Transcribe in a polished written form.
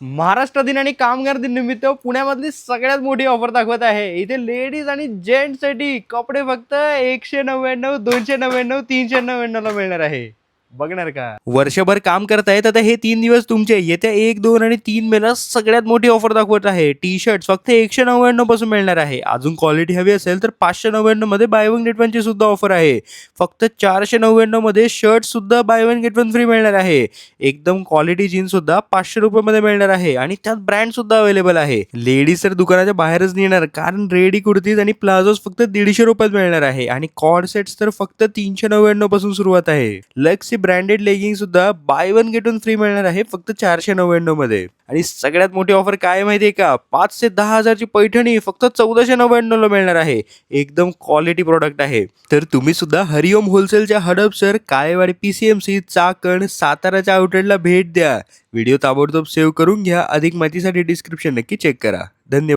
महाराष्ट्र दिन आणि कामगार दिन निमित्त पुण्यामधली सगळ्यात मोठी ऑफर दाखवत आहे। इथे लेडीज आणि जेंट्स साठी कपडे फक्त 199, 299, 399 ला मिळणार आहे। बघणार का? वर्षभर काम करतायत आता हे 3 दिवस तुमचे। येत्या 1, 2 आणि 3 मेला सगळ्यात मोठी ऑफर दाखवत आहे। टी शर्ट फक्त 199 पासून मिळणार आहे। अजून क्वालिटी हवी असेल तर 599 मध्ये बाय वन गेट वन ची सुद्धा ऑफर आहे। फक्त 499 मध्ये शर्ट सुद्धा by one get one free मिळणार आहे। एकदम क्वालिटी जीन्स सुद्धा 500 रुपये मध्ये मिळणार आहे आणि त्यात ब्रँड सुद्धा अवेलेबल आहे। लेडीज तर दुकानाच्या बाहेरच नेणार, कारण रेडी कुर्तीज आणि प्लाझोज फक्त 150 रुपयात मिळणार आहे आणि कॉर्ड सेट्स तर फक्त 399 पासून सुरुवात आहे। लक्स ब्रँडेड लेगिंग सुद्धा by one get one free मिळणार आहे फक्त 499 मध्ये। आणि सगळ्यात मोठी ऑफर काय माहितीये का? 5 ते 10 हजारची पैठणी फक्त 1499 ला मिळणार आहे। एकदम क्वालिटी प्रोडक्ट आहे। तर तुम्ही सुद्धा हरिओम होलसेलच्या हडपसर, काळेवाडी PCMC, चाकण, साताराच्या आउटलेटला भेट द्या। व्हिडिओ ताबडतोब सेव्ह करून घ्या। अधिक माहितीसाठी डिस्क्रिप्शन नक्की चेक करा। धन्यवाद।